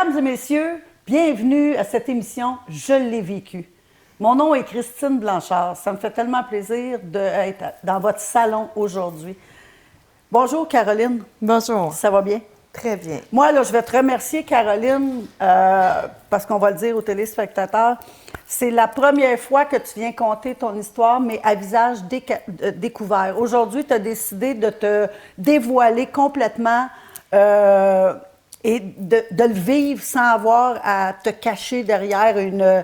Mesdames et messieurs, bienvenue à cette émission « Je l'ai vécu ». Mon nom est Christine Blanchard. Ça me fait tellement plaisir d'être dans votre salon aujourd'hui. Bonjour Caroline. Bonjour. Ça va bien? Très bien. Moi, là, je vais te remercier, Caroline, parce qu'on va le dire aux téléspectateurs. C'est la première fois que tu viens conter ton histoire, mais à visage découvert. Aujourd'hui, tu as décidé de te dévoiler complètement et de le vivre sans avoir à te cacher derrière une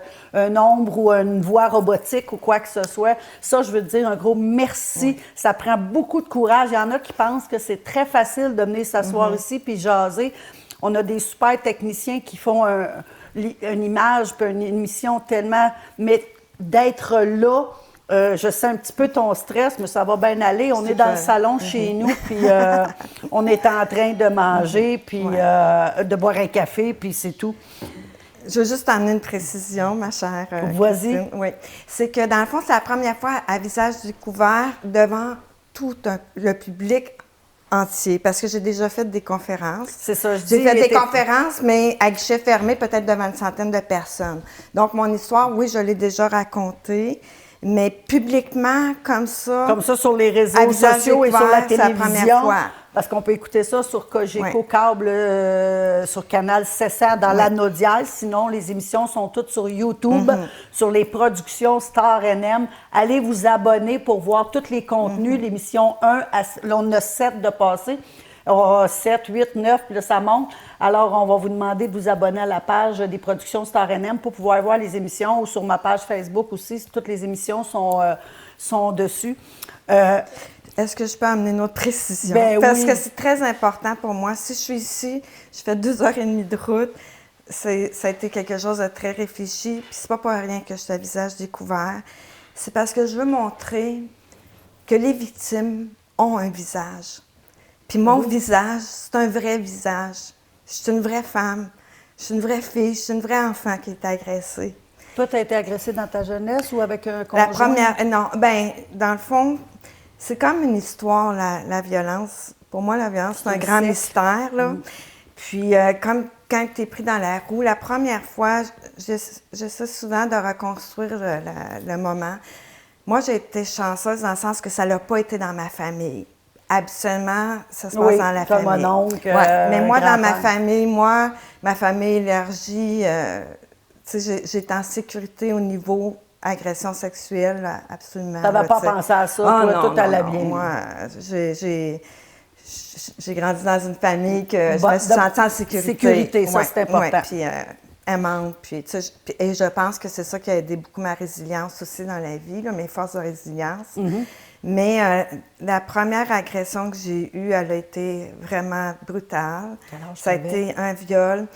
ombre ou une voix robotique ou quoi que ce soit. Ça, je veux te dire un gros merci. Oui. Ça prend beaucoup de courage. Il y en a qui pensent que c'est très facile de venir s'asseoir ici puis jaser. On a des super techniciens qui font une image puis une émission tellement... Mais d'être là... je sens un petit peu ton stress, mais ça va bien aller. On est dans le salon chez nous, puis on est en train de manger, puis de boire un café, puis c'est tout. Je veux juste amener une précision, ma chère Vas-y. Oui. C'est que, dans le fond, c'est la première fois à visage découvert devant tout le public entier, parce que j'ai déjà fait des conférences. C'est ça, je dis. J'ai fait des conférences, mais à guichet fermé, peut-être devant une centaine de personnes. Donc, mon histoire, oui, je l'ai déjà racontée. Mais publiquement, comme ça... Comme ça, sur les réseaux sociaux et sur la télévision. C'est la première fois. Parce qu'on peut écouter ça sur Cogeco Câble, sur Canal 700 dans l'anneau dièse. Sinon, les émissions sont toutes sur YouTube, sur les productions Star NM. Allez vous abonner pour voir tous les contenus. L'émission 1, là, on a 7 de passé. 7, 8, 9, puis là, ça monte. Alors, on va vous demander de vous abonner à la page des productions Star NM pour pouvoir voir les émissions ou sur ma page Facebook aussi. Toutes les émissions sont dessus. Est-ce que je peux amener une autre précision? Ben Parce oui. que c'est très important pour moi. Si je suis ici, je fais 2h30 de route. Ça a été quelque chose de très réfléchi. Puis c'est pas pour rien que je suis à visage découvert. C'est parce que je veux montrer que les victimes ont un visage. Puis mon visage, c'est un vrai visage. Je suis une vraie femme. Je suis une vraie fille. Je suis une vraie enfant qui est agressée. Toi, tu as été agressée dans ta jeunesse ou avec un conjoint? La première, non. Bien, dans le fond, c'est comme une histoire, la violence. Pour moi, la violence, c'est un grand mystère, là. Puis, comme quand tu es pris dans la roue, la première fois, j'essaie souvent de reconstruire le moment. Moi, j'ai été chanceuse dans le sens que ça n'a pas été dans ma famille. Habituellement, ça se passe dans la famille. Comme un oncle, mais moi, dans ma famille, ma famille élargie, j'étais en sécurité au niveau agression sexuelle, absolument. Tu n'avais pas pensé à ça, toi, tout allait bien. Moi, j'ai grandi dans une famille que je me suis sentie en sécurité. Sécurité, ça, c'est important. Puis aimante, et je pense que c'est ça qui a aidé beaucoup ma résilience aussi dans la vie, là, mes forces de résilience. Mais la première agression que j'ai eue, elle a été vraiment brutale. Ça a été un viol.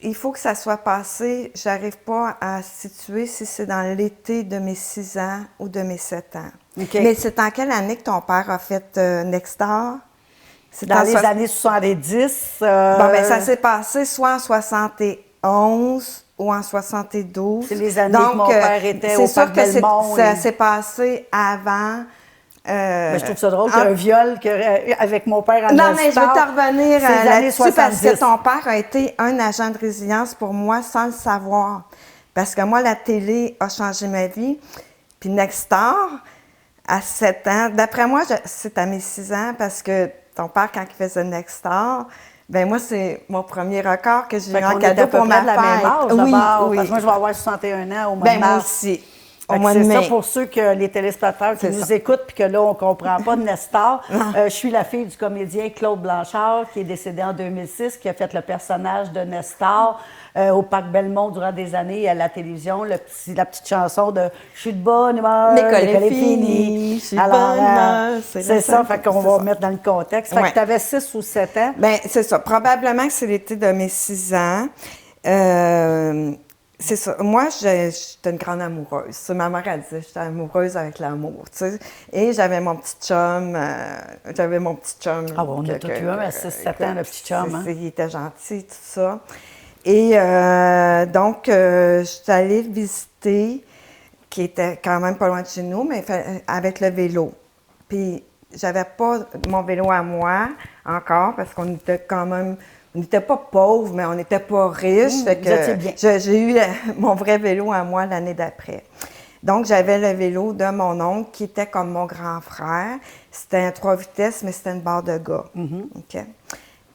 Il faut que ça soit passé. Je n'arrive pas à situer si c'est dans l'été de mes 6 ans ou de mes 7 ans. Okay. Mais c'est en quelle année que ton père a fait Nexstar? C'est dans les années 70. Bon, bien, ça s'est passé soit en 71 ou en 72. C'est les années que mon père était au Parc Belmont. Ça s'est passé avant. Mais je trouve ça drôle qu'un viol avec mon père à Non, mais je veux te revenir là-dessus parce que ton père a été un agent de résilience pour moi sans le savoir. Parce que moi, la télé a changé ma vie. Puis Nexstar, à 7 ans, d'après moi, c'est à mes 6 ans parce que ton père, quand il faisait Nexstar, ben moi, c'est mon premier record que j'ai eu en cadeau pour ma fête. Même âge, oui. Parce que moi, je vais avoir 61 ans au mois de mars. Moi aussi. C'est ça pour ceux que les téléspectateurs qui nous écoutent puis que là, on ne comprend pas de Nexstar. Je suis la fille du comédien Claude Blanchard qui est décédé en 2006, qui a fait le personnage de Nexstar au Parc Belmont durant des années à la télévision. La petite chanson de « Je suis de bonne humeur, l'école est finie ». Je suis de bonne humeur. C'est ça, fait qu'on va mettre dans le contexte. Fait que tu avais 6 ou 7 ans. Bien, c'est ça. Probablement que c'est l'été de mes 6 ans. C'est ça. Moi, j'étais une grande amoureuse. Ma mère, elle disait que j'étais amoureuse avec l'amour, tu sais. Et j'avais mon petit chum. Ah bon, on a tout eu un à 6-7 ans, le petit chum. Hein? Il était gentil, tout ça. Et donc, je suis allée le visiter, qui était quand même pas loin de chez nous, mais avec le vélo. Puis, j'avais pas mon vélo à moi encore, parce qu'on était quand même on n'était pas pauvres, mais on n'était pas riches. Fait vous étiez bien. j'ai eu mon vrai vélo à moi l'année d'après. Donc, j'avais le vélo de mon oncle qui était comme mon grand frère. C'était un 3 vitesses, mais c'était une barre de gars. OK?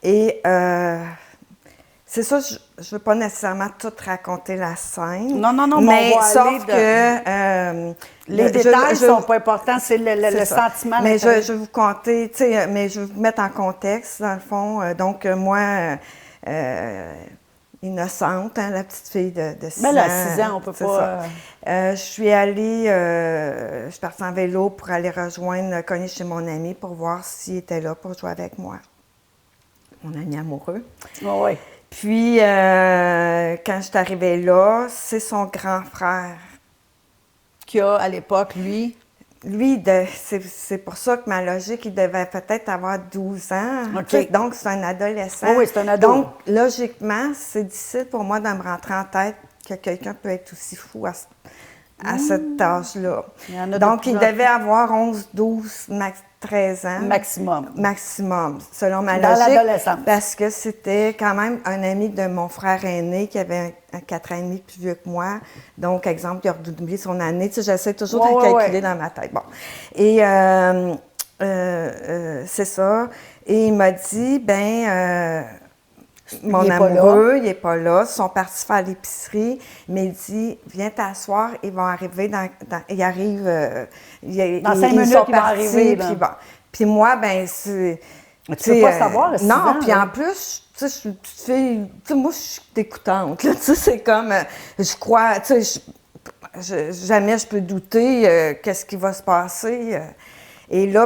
Et c'est ça, je ne veux pas nécessairement tout raconter la scène. Non, mais on va sauf aller que... les détails ne sont pas importants, c'est le ça. sentiment. Mais je vais vous conter, tu sais, mais je vais vous mettre en contexte, dans le fond. Donc, moi, innocente, hein, la petite fille de 6 mais ans. là, 6 ans, on peut pas... Je suis allée, je suis partie en vélo pour aller cogner chez mon ami pour voir s'il était là pour jouer avec moi. Mon ami amoureux. Oh, oui. Puis, quand je suis arrivée là, c'est son grand frère. Qui a, à l'époque, lui... Lui, c'est pour ça que ma logique, il devait peut-être avoir 12 ans. OK. Donc, c'est un adolescent. Oh oui, c'est un ado. Donc, logiquement, c'est difficile pour moi de me rentrer en tête que quelqu'un peut être aussi fou à cet âge-là. Donc, il devait avoir 11, 12, 13 ans. Maximum. Maximum, selon ma Dans logique. l'adolescence. Parce que c'était quand même un ami de mon frère aîné qui avait 4 ans et demi plus vieux que moi. Donc, exemple, il a redoublé son année. Tu sais, j'essaie toujours de calculer dans ma tête. Bon. Et c'est ça. Et il m'a dit, mon amoureux, il n'est pas là. Ils sont partis faire l'épicerie. Mais il dit, viens t'asseoir, ils vont arriver ils arrivent... dans 5 minutes, ils vont arriver. Puis bon. Puis moi, c'est... Tu peux pas savoir, le 6 ans. Non, puis en plus, tu sais, moi, je suis écoutante. Tu sais, c'est comme... je crois... Tu sais, jamais je peux douter qu'est-ce qui va se passer. Et là,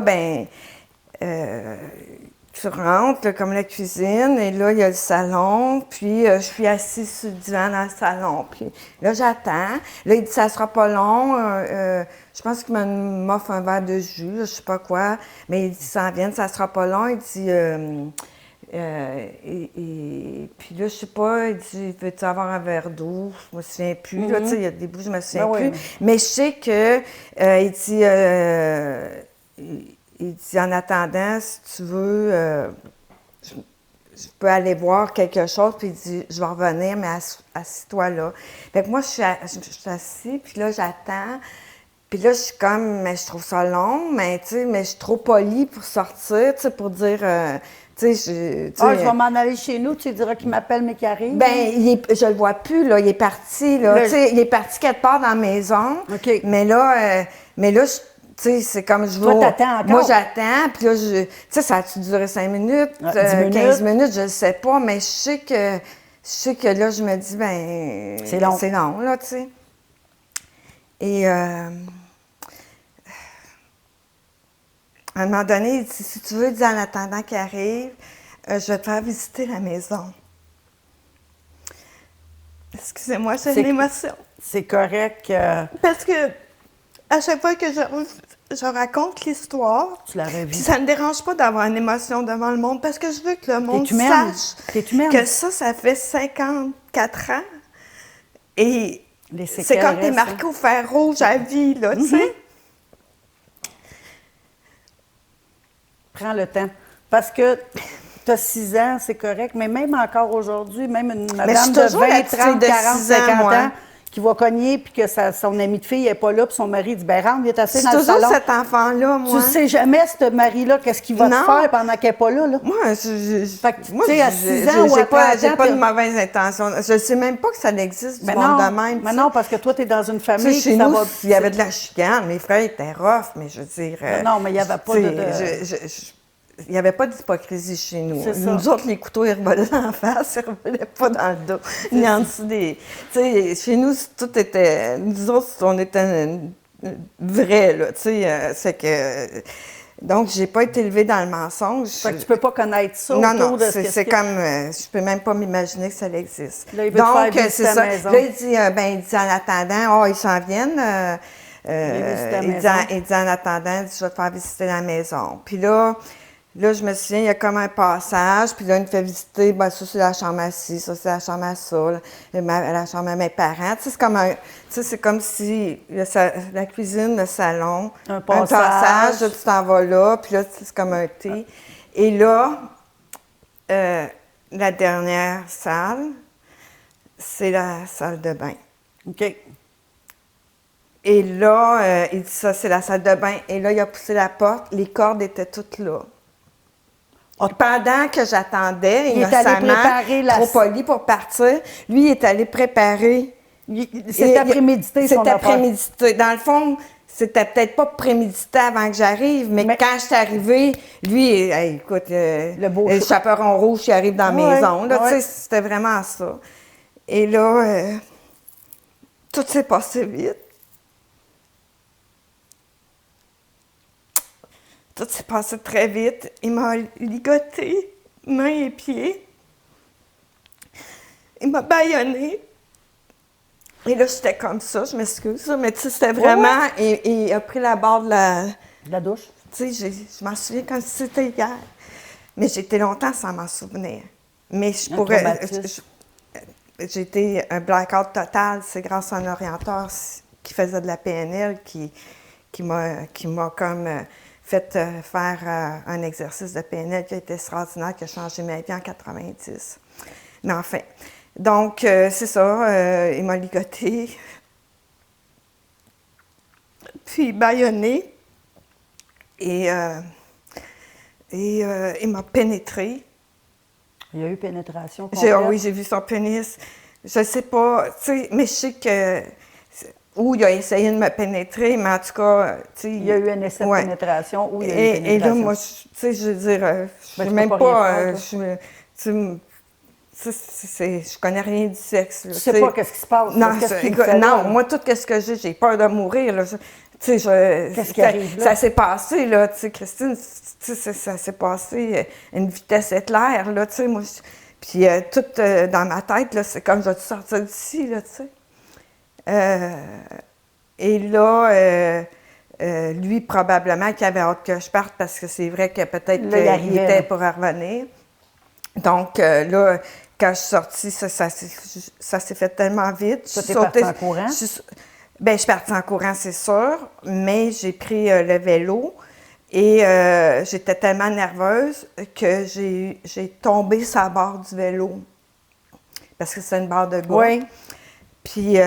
tu rentres, là, comme la cuisine, et là, il y a le salon, puis je suis assise sur le divan dans le salon. Puis là, j'attends. Là, il dit, ça sera pas long. Je pense qu'il m'offre un verre de jus, je sais pas quoi. Mais il dit, ça en vient, ça sera pas long. Il dit, puis là, je sais pas, il dit, veux-tu avoir un verre d'eau? Je me souviens plus. Là, tu sais, il y a des bouts, je me souviens plus. Oui. Mais je sais que, il dit, en attendant, si tu veux, je peux aller voir quelque chose. Puis il dit, je vais revenir, mais assis-toi là. Fait que moi, je suis assise, puis là, j'attends. Puis là, je suis comme, mais je trouve ça long, mais tu sais, mais je suis trop polie pour sortir, tu sais, pour dire, tu sais, je vais m'en aller chez nous, tu diras qu'il m'appelle, mais qu'il arrive. Je le vois plus, là, il est parti, là, tu sais, il est parti quelque part dans la maison. OK. Mais là, tu sais, c'est comme je vais. Toi, t'attends encore? Moi, j'attends, puis là, tu sais, ça a-tu duré 5 minutes, 15 minutes, je ne sais pas, mais je sais que là, je me dis, c'est long. C'est long, là, tu sais. Et à un moment donné, il dit, si tu veux, en attendant qu'il arrive, je vais te faire visiter la maison. Excusez-moi, j'ai une émotion. C'est correct. Parce que à chaque fois que je raconte l'histoire, ça ne me dérange pas d'avoir une émotion devant le monde parce que je veux que le monde sache que ça fait 54 ans. Et c'est comme t'es marqué au fer rouge à vie, là, tu sais. Prends le temps. Parce que tu as 6 ans, c'est correct, mais même encore aujourd'hui, même une madame de 20, 30, 40, 50 ans qui va cogner puis que son ami de fille n'est pas là puis son mari dit « rentre, viens t'asseoir dans le salon. » C'est toujours cet enfant-là, moi. Tu sais jamais, ce mari-là, qu'est-ce qu'il va te faire pendant qu'elle n'est pas là. Moi, à 6 ans ou à 30 ans... j'ai pas de mauvaises intentions. Je ne sais même pas que ça existe du monde de même. Mais non, parce que toi, tu es dans une famille chez nous, il y avait de la chicane. Mes frères étaient rough, mais je veux dire... non, mais il n'y avait pas de... Il n'y avait pas d'hypocrisie chez nous. Nous autres, les couteaux, ils revolaient en face, ils ne revolaient pas dans le dos, ni en dessous des... Tu sais, chez nous, tout était... Nous autres, on était vrais, là, tu sais, c'est que... Donc, j'ai pas été élevée dans le mensonge. Fait que tu peux pas connaître ça autour de ce que c'est comme... je peux même pas m'imaginer que ça existe. Là, il veut donc, te faire c'est ça. Maison. Là, il dit, en attendant, ils s'en viennent. Il dit, en attendant, je vais te faire visiter la maison. Puis là, je me souviens, il y a comme un passage, puis là, il me fait visiter, ça, c'est la chambre à ci, ça, c'est la chambre à ça, la chambre à mes parents. Tu sais, c'est comme si la cuisine, le salon, un passage, là, tu t'en vas là, puis là, c'est comme un thé. Et là, la dernière salle, c'est la salle de bain. OK. Et là, il dit ça, c'est la salle de bain. Et là, il a poussé la porte, les cordes étaient toutes là. Ah. Pendant que j'attendais, Il est allé préparer la... trop poli pour partir, lui, il est allé préparer. C'était prémédité, son C'était affaire. prémédité. Dans le fond, c'était peut-être pas prémédité avant que j'arrive, mais quand je suis arrivée, lui, hey, écoute, le chaperon rouge qui arrive dans la maison, là, tu sais, c'était vraiment ça. Et là, tout s'est passé vite. Tout s'est passé très vite. Il m'a ligoté, mains et pieds. Il m'a bâillonné. Et là, j'étais comme ça, je m'excuse, mais tu sais, c'était vraiment... Et il a pris la barre de la douche. Tu sais, je m'en souviens comme si c'était hier. Mais j'ai été longtemps sans m'en souvenir. Mais je pourrais... J'ai été un blackout total. C'est grâce à un orienteur qui faisait de la PNL qui m'a comme fait faire un exercice de PNL qui a été extraordinaire, qui a changé ma vie en 90. Mais enfin... Donc, c'est ça, il m'a ligoté, puis bâillonné, et il m'a pénétré. Il y a eu pénétration Oui, j'ai vu son pénis. Je sais pas, tu sais, mais je sais que... Où il a essayé de me pénétrer, mais en tout cas, tu sais... Il y a eu un essai de pénétration, où il y a eu pénétration. Et là, moi, tu sais, je veux dire, je ne sais même pas... Je connais rien du sexe. Là, tu sais pas qu'est-ce qui se passe. Non, moi, tout ce que j'ai peur de mourir. Là, qu'est-ce qui arrive là? Ça s'est passé, là, tu sais, Christine, ça s'est passé à une vitesse éclair, là, tu sais, moi. Puis tout dans ma tête, là, c'est comme je vais sortir d'ici, là, tu sais. Et là, lui, probablement qu'il avait hâte que je parte parce que c'est vrai que peut-être qu'il était pour revenir. Donc là, quand je suis sortie, ça s'est fait tellement vite. Tu es partie en courant? Bien, je suis partie en courant, c'est sûr, mais j'ai pris le vélo et j'étais tellement nerveuse que j'ai tombé sur la barre du vélo. Parce que c'est une barre de bois. Oui. Puis,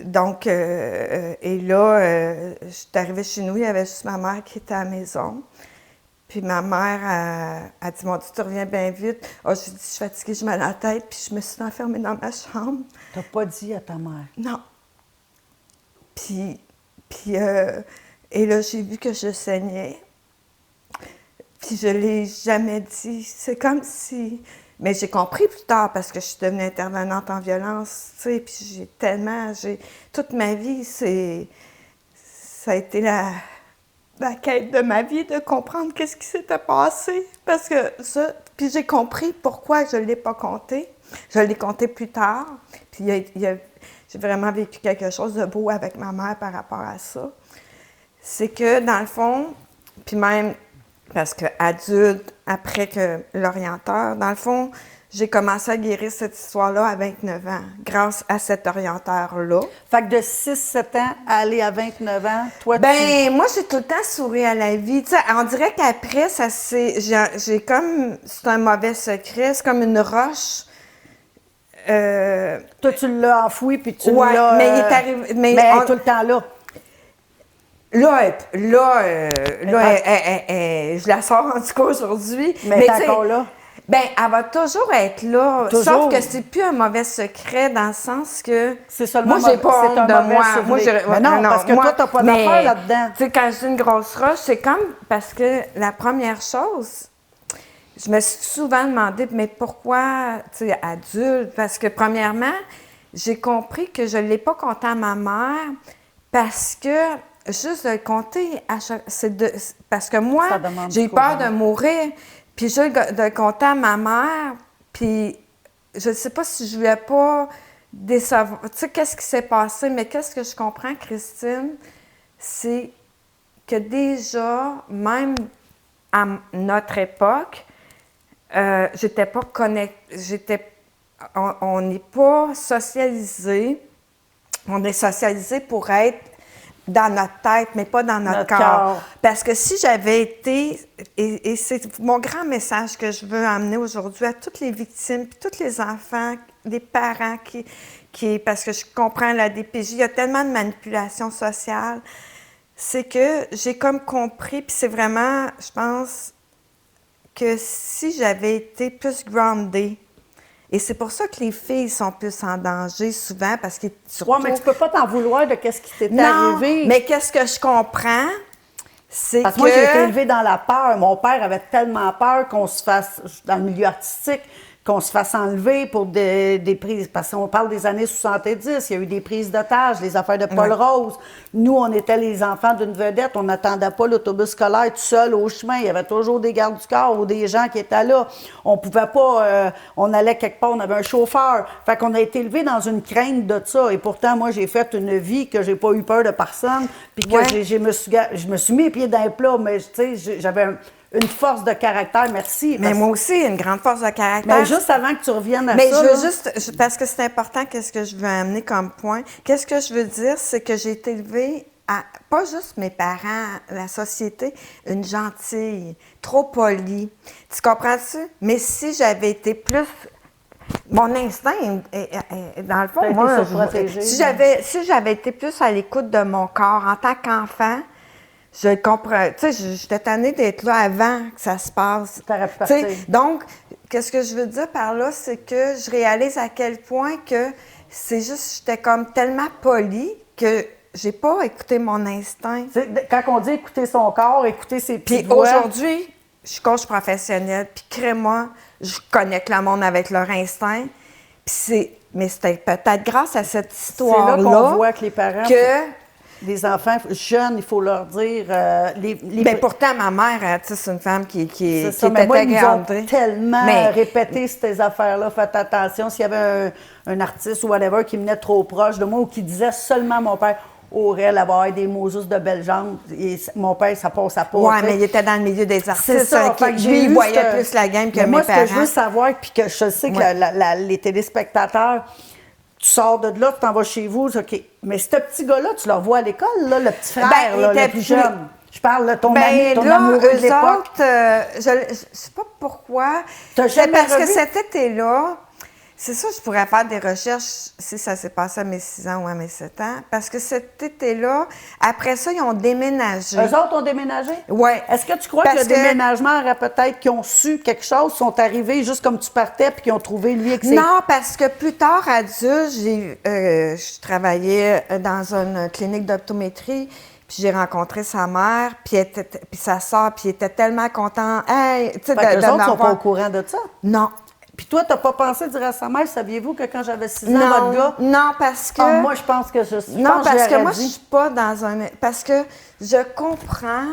donc, et là, je suis arrivée chez nous, il y avait juste ma mère qui était à la maison. Puis ma mère a dit, mon Dieu, tu reviens bien vite. Oh, je lui ai dit, je suis fatiguée, je me la tête, puis je me suis enfermée dans ma chambre. Tu n'as pas dit à ta mère? Non. Puis et là, j'ai vu que je saignais. Puis je ne l'ai jamais dit. C'est comme si... Mais j'ai compris plus tard, parce que je suis devenue intervenante en violence, tu sais, puis toute ma vie, ça a été la quête de ma vie, de comprendre qu'est-ce qui s'était passé. Parce que puis j'ai compris pourquoi je ne l'ai pas compté. Je l'ai compté plus tard. Puis j'ai vraiment vécu quelque chose de beau avec ma mère par rapport à ça. C'est que, dans le fond, puis même parce qu'adulte, après que l'orienteur, dans le fond, j'ai commencé à guérir cette histoire-là à 29 ans, grâce à cet orienteur-là. Fait que de 6-7 ans à aller à 29 ans, toi, moi, j'ai tout le temps souri à la vie. Tu sais, on dirait qu'après, j'ai comme... C'est un mauvais secret, c'est comme une roche. Toi, tu l'as enfoui, puis tu l'as... l'as... mais il est arrivé... Mais elle est tout le temps là. Là, je la sors en tout cas aujourd'hui. Mais elle est encore là. Bien, elle va toujours être là. Toujours. Sauf que c'est plus un mauvais secret dans le sens que... C'est seulement moi, j'ai pas honte de moi. Mais non, parce que toi, t'as pas d'affaire là-dedans. Tu sais, quand je dis une grosse roche, c'est comme... Parce que la première chose, je me suis souvent demandé, mais pourquoi, tu sais, adulte? Parce que premièrement, j'ai compris que je ne l'ai pas compté à ma mère parce que... Juste de le compter, parce que moi, j'ai eu peur de mourir, puis juste de le compter à ma mère, puis je ne sais pas si je ne voulais pas décevoir. Tu sais, qu'est-ce qui s'est passé, mais qu'est-ce que je comprends, Christine, c'est que déjà, même à notre époque, j'étais pas connectée, on n'est pas socialisé, on est socialisé pour être dans notre tête, mais pas dans notre corps. Parce que si j'avais été, et c'est mon grand message que je veux amener aujourd'hui à toutes les victimes, puis tous les enfants, les parents parce que je comprends la DPJ, il y a tellement de manipulation sociale, c'est que j'ai comme compris, puis c'est vraiment, je pense, que si j'avais été plus groundée, et c'est pour ça que les filles sont plus en danger souvent, parce que oui, mais tu peux pas t'en vouloir de qu'est-ce qui t'est arrivé. Mais qu'est-ce que je comprends, c'est parce que moi, j'ai été élevée dans la peur. Mon père avait tellement peur qu'on se fasse, dans le milieu artistique, qu'on se fasse enlever pour des prises. Parce qu'on parle des années 70, il y a eu des prises d'otages, les affaires de Paul Rose. Nous, on était les enfants d'une vedette, on n'attendait pas l'autobus scolaire tout seul au chemin. Il y avait toujours des gardes du corps ou des gens qui étaient là. On pouvait pas, on allait quelque part, on avait un chauffeur. Fait qu'on a été élevés dans une crainte de ça. Et pourtant, moi, j'ai fait une vie que j'ai pas eu peur de personne, puis que je me suis mis les pieds dans les plats, mais tu sais, j'avais une force de caractère, merci. Mais moi aussi, une grande force de caractère. Mais juste avant que tu reviennes à ça... Mais je veux juste, parce que c'est important, qu'est-ce que je veux amener comme point. Qu'est-ce que je veux dire, c'est que j'ai été élevée à, pas juste mes parents, la société, une gentille, trop polie. Tu comprends-tu? Mais si j'avais été plus... Mon instinct, dans le fond, moi, si j'avais été plus à l'écoute de mon corps en tant qu'enfant, je comprends. Tu sais, j'étais tannée d'être là avant que ça se passe. T'aurais pu partir. Donc, qu'est-ce que je veux dire par là, c'est que je réalise à quel point que c'est juste, j'étais comme tellement polie que j'ai pas écouté mon instinct. Quand on dit écouter son corps, écouter ses petites Puis voix... aujourd'hui, je suis coach professionnelle, puis crée-moi, je connecte le monde avec leur instinct. Mais c'était peut-être grâce à cette histoire-là c'est là qu'on voit que les parents... que... Les enfants jeunes, il faut leur dire... Bien, pourtant, ma mère, tu sais, c'est une femme qui ça, mais était moi, ils nous ont gardée. tellement répété ces affaires-là. Faites attention, s'il y avait un artiste ou whatever qui venait trop proche de moi ou qui disait seulement mon père aurait avoir des mots juste de belles jambes. Et mon père, ça passe à pas. Oui, mais il était dans le milieu des artistes. C'est ça. Lui, il voyait plus la game que mes moi, parents. Moi, ce que je veux savoir, puis que je sais que les téléspectateurs... Tu sors de là, tu t'en vas chez vous, OK. Mais ce petit gars-là, tu le revois à l'école, là, le petit frère, là, le plus jeune. Je parle de ton ami, ton amoureux de l'époque. Je ne sais pas pourquoi. C'est parce que cet été-là, c'est ça, je pourrais faire des recherches si ça s'est passé à mes 6 ans ou à mes 7 ans. Parce que cet été-là, après ça, ils ont déménagé. Eux autres ont déménagé? Oui. Est-ce que tu crois que le déménagement aurait peut-être qu'ils ont su quelque chose, sont arrivés juste comme tu partais puis qu'ils ont trouvé lui avec ses... Non, parce que plus tard, adulte, je travaillais dans une clinique d'optométrie. Puis j'ai rencontré sa mère, puis sa soeur, puis il était tellement content. Hey, tu sais, eux autres sont pas au courant de ça? Non. Puis toi, t'as pas pensé dire à sa mère, saviez-vous que quand j'avais 6 ans, votre gars... Non, parce que... moi, je pense que je suis... Non, parce que moi, je suis pas dans un... Parce que je comprends...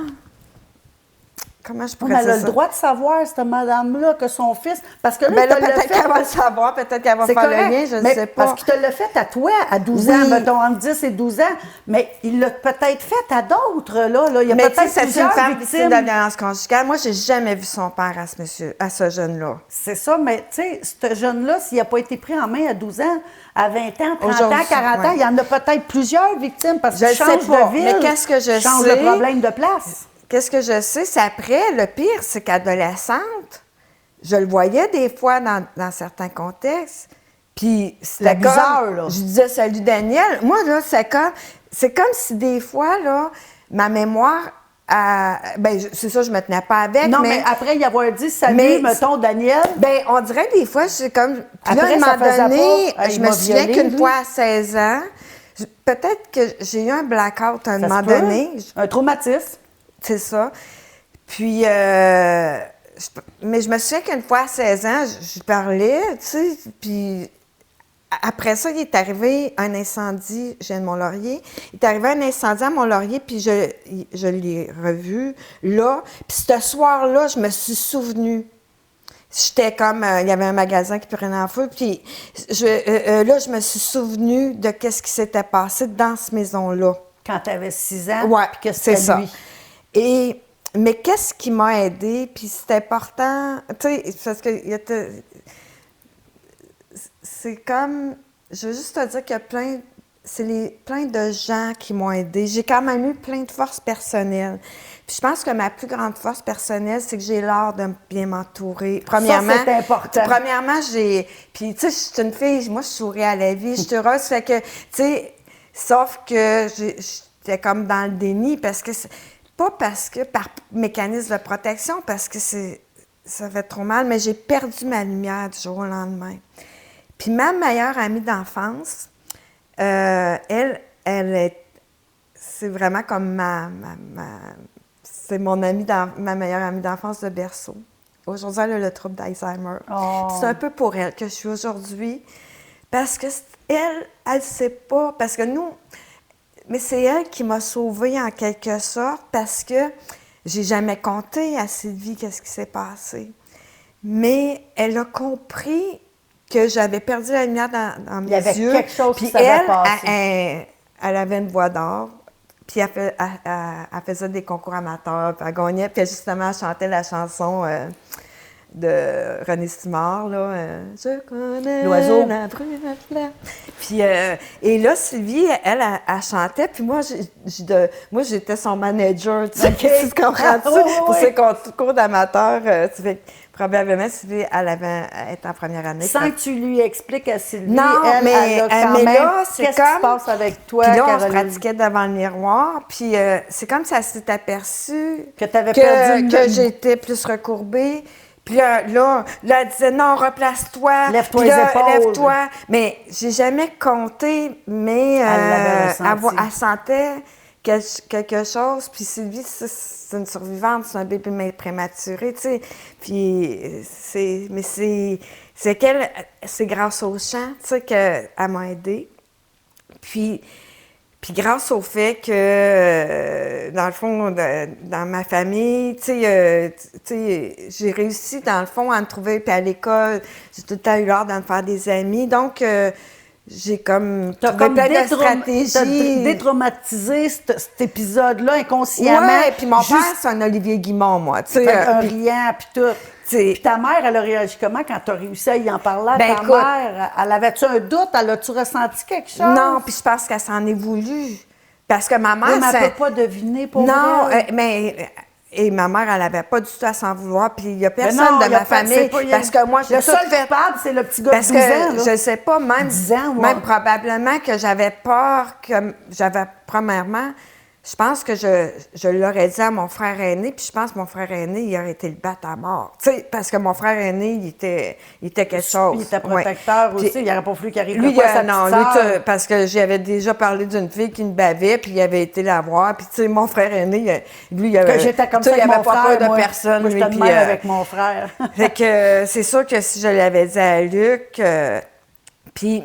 Comment je pourrais dire ça? Elle a le droit de savoir, cette madame-là, que son fils... Parce que là, peut-être qu'elle va le savoir, peut-être qu'elle va faire le lien, je ne sais pas. Parce qu'il te l'a fait à toi, à 12 ans, mettons, entre 10 et 12 ans, mais il l'a peut-être fait à d'autres, là. Il y a peut-être plusieurs c'est une femme victime victimes. de violence conjugale. Moi, j'ai jamais vu son père à ce jeune-là. C'est ça, mais tu sais, ce jeune-là, s'il n'a pas été pris en main à 12 ans, à 20 ans, 30 ans, 40 ans, il y en a peut-être plusieurs victimes parce qu'il change de ville, mais qu'est-ce que je change sais? le problème de place. Qu'est-ce que je sais? C'est après, le pire, c'est qu'adolescente, je le voyais des fois dans certains contextes. Puis c'était bizarre, là. Je disais salut Daniel. Moi, là, c'est comme si des fois, là, ma mémoire, c'est ça, je me tenais pas avec. Non, mais après y avoir dit salut, mettons, Daniel. Ben, on dirait des fois, c'est comme. Puis après, là, à un moment donné, je me souviens qu'une fois à 16 ans, peut-être que j'ai eu un blackout à un moment donné. Un traumatisme. C'est ça. Puis, mais je me souviens qu'une fois à 16 ans, je parlais, tu sais, puis après ça, il est arrivé un incendie, je viens de Mont-Laurier, il est arrivé un incendie à Mont-Laurier, puis je l'ai revu là. Puis ce soir-là, je me suis souvenue. J'étais comme, il y avait un magasin qui prenait en feu, puis là, je me suis souvenue de qu'est-ce qui s'était passé dans cette maison-là. Quand tu avais 6 ans, ouais, puis que c'était lui. Mais qu'est-ce qui m'a aidée, puis c'est important, tu sais, parce que c'est comme, je veux juste te dire qu'il y a plein, plein de gens qui m'ont aidée. J'ai quand même eu plein de forces personnelles. Puis je pense que ma plus grande force personnelle, c'est que j'ai l'art de bien m'entourer. Premièrement, ça, c'est important. Premièrement, puis tu sais, je suis une fille, moi, je souris à la vie, je suis heureuse. Fait que, tu sais, sauf que j'étais comme dans le déni parce que, pas parce que par mécanisme de protection, parce que ça fait trop mal, mais j'ai perdu ma lumière du jour au lendemain. Puis ma meilleure amie d'enfance, elle c'est vraiment comme c'est ma meilleure amie d'enfance de berceau. Aujourd'hui, elle a le trouble d'Alzheimer. Oh. C'est un peu pour elle que je suis aujourd'hui, parce que elle sait pas, parce que nous, mais c'est elle qui m'a sauvée en quelque sorte, parce que j'ai jamais compté à Sylvie qu'est-ce qui s'est passé. Mais elle a compris que j'avais perdu la lumière dans mes yeux. Il y avait quelque chose qui s'avait passé. Elle avait une voix d'or. Puis elle faisait des concours amateurs, puis elle gagnait. Puis justement, elle chantait la chanson de René Simard, là. Je connais l'oiseau. La brûle. Puis, et là, Sylvie, elle chantait. Puis moi, j'étais son manager, tu sais. Tu comprends-tu? Pour ses concours d'amateurs, tu fais... Probablement, Sylvie, elle est en première année. Sans que tu lui expliques à Sylvie, non, elle a quand même... là, c'est qu'est-ce qui se passe avec toi, puis là, Caroline? on se pratiquait devant le miroir, puis c'est comme si elle s'est aperçue que tu avais perdu que j'étais plus recourbée. Puis là, elle disait, non, replace-toi. Lève-toi les épaules. Lève-toi. Mais j'ai jamais compté, mais elle sentait quelque chose. Puis Sylvie, c'est une survivante, c'est un bébé prématuré, tu sais. Puis c'est grâce au chant, tu sais, qu'elle m'a aidée. Puis grâce au fait que, dans le fond, dans ma famille, tu sais, j'ai réussi, dans le fond, à me trouver, puis à l'école, j'ai tout le temps eu l'art de me faire des amis. Donc, j'ai comme trouvé plein de stratégies. T'as détraumatisé cet épisode-là inconsciemment. Ouais, puis mon père, c'est un Olivier Guimond, moi, tu sais. Un riant, puis tout. Puis ta mère, elle a réagi comment quand tu as réussi à y en parler à ta mère? Elle avait-tu un doute? Elle a-tu ressenti quelque chose? Non, puis je pense qu'elle s'en est voulu. Parce que ma mère... Oui, mais elle ne peut pas deviner pour non, elle. mais... Et ma mère, elle n'avait pas du tout à s'en vouloir. Puis il n'y a personne de ma famille. Parce que moi, j'ai le seul coupable, c'est le petit gars de 12 ans. Parce que je sais pas, même 10 ans, même probablement que j'avais peur, premièrement, je pense que je l'aurais dit à mon frère aîné, puis je pense que mon frère aîné, il aurait été le battre à mort. Tu sais, parce que mon frère aîné, il était quelque chose. Puis il était protecteur aussi, il n'aurait pas voulu qu'il arrive lui, à sa petite sœur. Parce que j'avais déjà parlé d'une fille qui me bavait, puis il avait été la voir, puis tu sais, mon frère aîné, lui, il avait... Que j'étais comme ça avec mon frère, pas peur de personne. Moi, j'étais de même avec mon frère. Fait que c'est sûr que si je l'avais dit à Luc...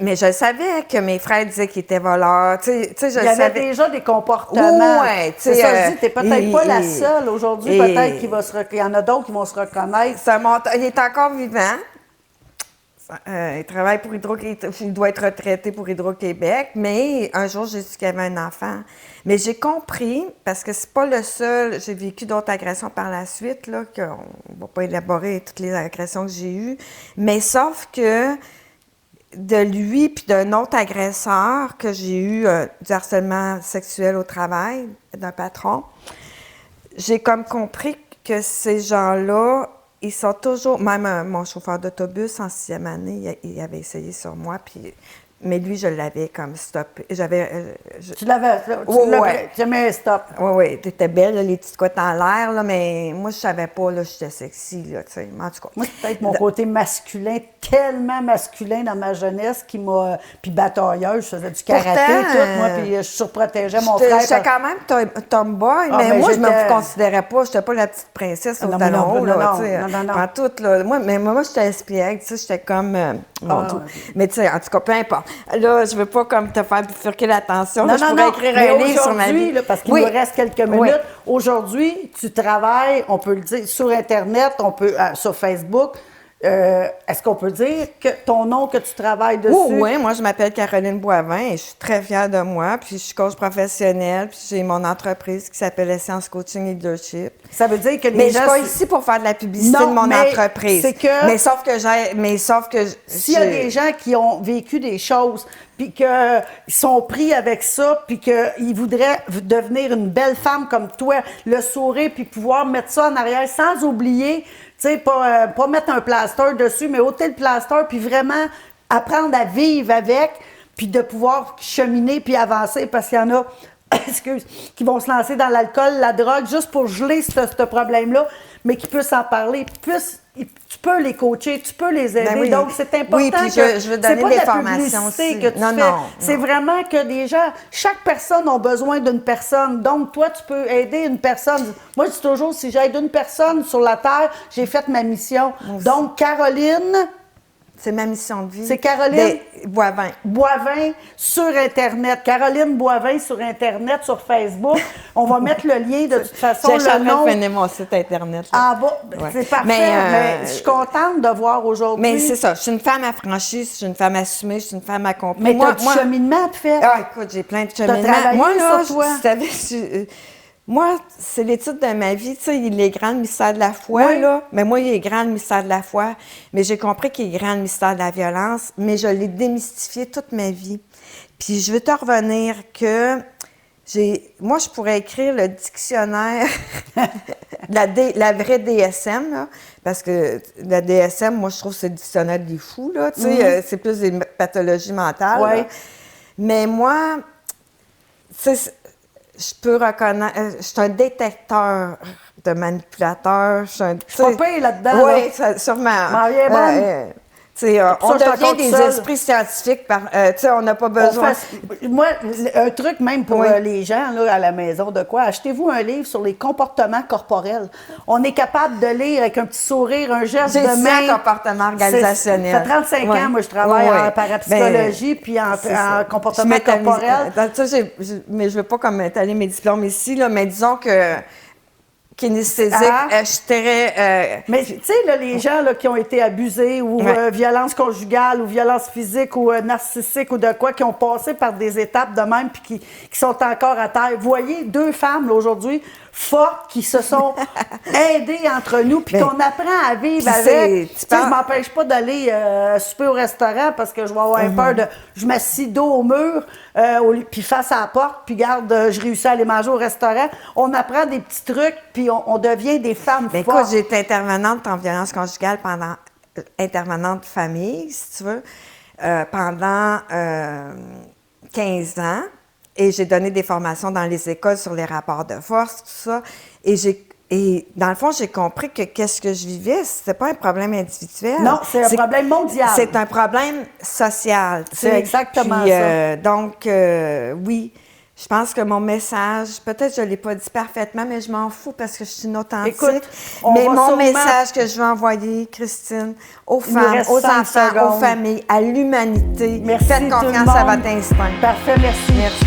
mais je savais que mes frères disaient qu'ils étaient voleurs. Il y avait déjà des comportements. Ouais, c'est ça, je dis, t'es peut-être pas la seule. Aujourd'hui, peut-être qu'il y en a d'autres qui vont se reconnaître. Il est encore vivant. Il travaille pour il doit être retraité pour Hydro-Québec, mais un jour, j'ai su qu'il y avait un enfant. Mais j'ai compris, parce que c'est pas le seul, j'ai vécu d'autres agressions par la suite, là, qu'on ne va pas élaborer toutes les agressions que j'ai eues, mais sauf que de lui puis d'un autre agresseur que j'ai eu du harcèlement sexuel au travail, d'un patron, j'ai comme compris que ces gens-là, ils sont toujours... Même mon chauffeur d'autobus, en 6e année, il avait essayé sur moi, puis... Mais lui, je l'avais comme stoppé. Tu l'avais... Tu mis un stop. Oui, t'étais belle, là, les petites couettes en l'air, là, mais moi, je savais pas, là, j'étais sexy, là, tu sais. En tout cas... Moi, c'est peut-être mon côté masculin, tellement masculin dans ma jeunesse, qui m'a... Puis batailleuse, je faisais du karaté, tout, moi, puis je surprotégeais mon frère. J'étais quand même tomboy, mais moi, je me considérais pas, j'étais pas la petite princesse au talon haut, là, tu sais. En tout, là. Moi, j'étais espiègle, tu sais, j'étais comme... Mais tu sais, en tout cas, peu importe. Là, je veux pas comme te faire bifurquer l'attention. Non, je pourrais écrire un livre sur ma vie. Là, parce qu'il nous reste quelques minutes. Aujourd'hui, tu travailles, on peut le dire, sur Internet, on peut sur Facebook. Est-ce qu'on peut dire que ton nom, que tu travailles dessus? Oh, oui, moi, je m'appelle Caroline Boivin et je suis très fière de moi. Puis, je suis coach professionnelle. Puis, j'ai mon entreprise qui s'appelle Essence Coaching Leadership. Ça veut dire que les mais gens... je suis pas ici pour faire de la publicité de mon entreprise. C'est que... Mais sauf que... S'il y a des gens qui ont vécu des choses, puis qu'ils sont pris avec ça, puis qu'ils voudraient devenir une belle femme comme toi, le sourire, puis pouvoir mettre ça en arrière sans oublier... Tu sais, pas mettre un plaster dessus, mais ôter le plaster, puis vraiment apprendre à vivre avec, puis de pouvoir cheminer puis avancer, parce qu'il y en a, qui vont se lancer dans l'alcool, la drogue, juste pour geler ce problème-là, mais qui puissent en parler. Tu peux les coacher, tu peux les aider. Ben oui. Donc, c'est important oui, puis je veux donner des formations aussi. Que tu fais. C'est vraiment que des gens, chaque personne a besoin d'une personne. Donc, toi, tu peux aider une personne. Moi, je dis toujours, si j'aide une personne sur la Terre, j'ai fait ma mission. Donc, Caroline... C'est ma mission de vie. C'est Caroline Boivin. Boivin sur Internet. Caroline Boivin sur Internet, sur Facebook. On va mettre le lien de toute façon. J'ai de mon site Internet. Ah bon, c'est parfait. Mais je suis contente de voir aujourd'hui. Mais c'est ça. Je suis une femme affranchie, je suis une femme assumée, je suis une femme accomplie. Mais tu as du cheminement de fait. Ah, écoute, j'ai plein de cheminements. Moi, là, moi, c'est l'étude de ma vie. Tu sais, il est grand le mystère de la foi, là. Mais moi, il est grand le mystère de la foi. Mais j'ai compris qu'il est grand le mystère de la violence. Mais je l'ai démystifié toute ma vie. Puis je veux te revenir que moi, je pourrais écrire le dictionnaire, la vraie DSM, là. Parce que la DSM, moi, je trouve que c'est le dictionnaire des fous, là. Tu sais, c'est plus des pathologies mentales. Ouais. Là. Mais moi, tu sais, je peux reconnaître... je suis un détecteur de manipulateurs. Je suis pas pire là-dedans. Oui, sûrement. On devient des esprits scientifiques. On n'a pas besoin... Moi, un truc même pour les gens là, à la maison, de quoi? Achetez-vous un livre sur les comportements corporels. On est capable de lire avec un petit sourire, un geste de main. J'ai comportement organisationnel. Ça fait 35 ans, moi, je travaille en parapsychologie puis en comportement corporel. Mais je ne veux pas comme étaler mes diplômes ici, là, mais disons que... kinesthésique, je dirais... Mais tu sais, les gens là, qui ont été abusés ou violence conjugale ou violence physique ou narcissique ou de quoi, qui ont passé par des étapes de même puis qui sont encore à terre. Vous voyez, 2 femmes là, aujourd'hui fortes qui se sont aidées entre nous puis qu'on apprend à vivre avec. Tu sais, je m'empêche pas d'aller souper au restaurant parce que je vais avoir peur de... Je m'assis dos au mur puis face à la porte puis garde, je réussis à aller manger au restaurant. On apprend des petits trucs puis on devient des femmes fortes. Écoute, j'ai été intervenante en violence conjugale intervenante famille, si tu veux, pendant 15 ans. Et j'ai donné des formations dans les écoles sur les rapports de force, tout ça. Et dans le fond, j'ai compris que qu'est-ce que je vivais, c'était pas un problème individuel. Non, c'est un problème mondial. C'est un problème social. C'est exactement ça. Donc, oui. Je pense que mon message, peut-être que je ne l'ai pas dit parfaitement, mais je m'en fous parce que je suis une authentique. Écoute, mais mon message que je veux envoyer, Christine, aux femmes, aux enfants, aux familles, à l'humanité, faites confiance à votre instinct. Parfait, merci. Merci.